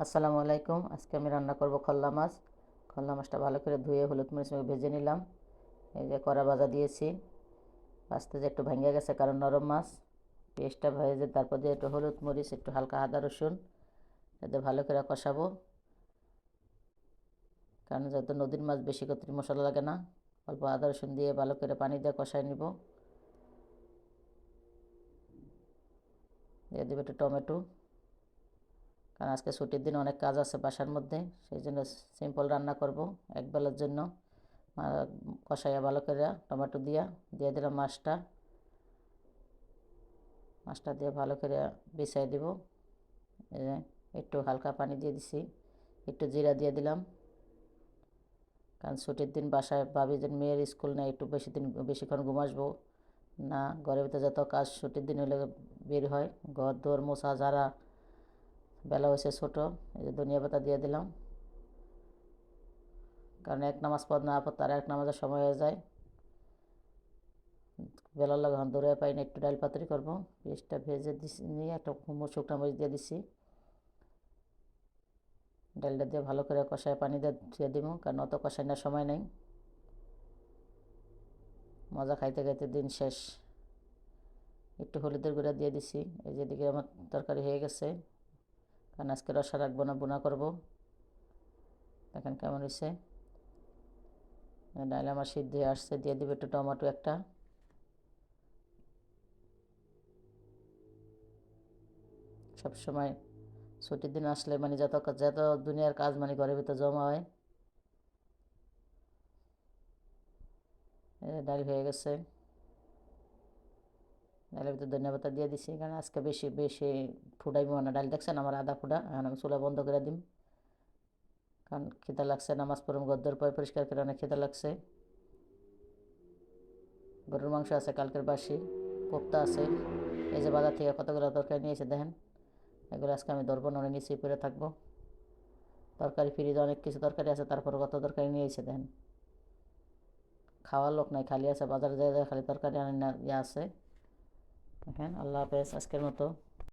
আসসালামু আলাইকুম। আজকে আমি রান্না করব খল্লা মাছ। খল্লা মাছটা ভালো করে ধুয়ে হলুদ মরিচ মেখে ভেজে নিলাম। এই যে কড়া ভাজা দিয়েছি, আস্তে যে একটু ভেঙে গেছে কারণ নরম মাছ। পেস্টটা ভেজে তারপর দিয়ে একটু হলুদ মরিচ, একটু হালকা আদা রসুন এতে ভালো করে কষাবো। কারণ যেহেতু নদীর মাছ বেশি করে মশলা লাগে না, অল্প আদা রসুন দিয়ে ভালো করে পানি দিয়ে কষাই নিব। দিয়ে দেবো একটু টমেটো, কারণ আজকে ছুটির দিন অনেক কাজ আছে বাসার মধ্যে, সেই জন্য সিম্পল রান্না করব একবেলার জন্য। কষাইয়া ভালো করে টমেটো দিয়ে দিলাম মাছটা। মাছটা দিয়ে ভালো করে বিছাই দিব। একটু হালকা পানি দিয়ে দিছি, একটু জিরা দিয়ে দিলাম। কারণ ছুটির দিন বাসায় ভাবি যে মেয়ের স্কুল নেই, একটু বেশিক্ষণ ঘুমাসবো না। ঘরের ভিতরে যত কাজ ছুটির দিন হলে বের হয়, ঘর দোর মোছা ঝাড়া, বেলা হয়েছে ছোটো, এই যে ধনিয়া পাতা দিয়ে দিলাম। কারণ এক নামাজ পড় না পর তার এক নামাজের সময় হয়ে যায়, বেলার লাগে এখন দৌড়ে পাই না। একটু ডাল পাতুরি করবো, পেঁয়াজটা ভেজে দিছি, নিয়ে একটা শুকনো মরিচ দিয়ে দিছি। ডালটা দিয়ে ভালো করে কষায় পানি দিয়ে দিব, কারণ অত কষায় না সময় নেই। মজা খাইতে খাইতে দিন শেষ। একটু হলুদের গুঁড়া দিয়ে দিছি। এই যেদিকে আমার তরকারি হয়ে গেছে, কারণ আজকে রসা রাখবো না, বোনা করবো। দেখেন কেমন হয়েছে। ডাল আমার সিদ্ধ হয়ে আসছে, দিয়ে দিব একটু টমেটো একটা। সবসময় ছুটির দিন আসলে মানে যত যত দুনিয়ার কাজ মানে ঘরের ভিতরে জমা হয়। ডাল হয়ে গেছে, ডালের ভিতরে ধনিয়া পাতা দিয়ে দিছি, কারণ আজকে বেশি বেশি ফুটাইবো না। ডাল দেখছেন আমার আধা ফুটা, এখন আমি চুলা বন্ধ করে দিম। কারণ খিদা লাগছে, নামাজ পড়ুম, গদ্দর পয় পরিষ্কার করে অনেক খিদা লাগছে। গরুর মাংস আছে কালকের বাসি, কোপ্তা আছে। এই যে বাজার থেকে কতগুলো তরকারি নিয়েছে দেখেন, এগুলো আজকে আমি ধরবো না, অনেক নিচেই পড়ে থাকবো। তরকারি ফ্রিজে অনেক কিছু তরকারি আছে, তারপরে কত তরকারি নিয়েছে দেখেন। খাওয়ার লোক নাই, খালি আছে বাজারে যায় খালি তরকারি আনে না, ইয়ে আছে। দেখেন, আল্লাহ হাফেজ আজকের মতো।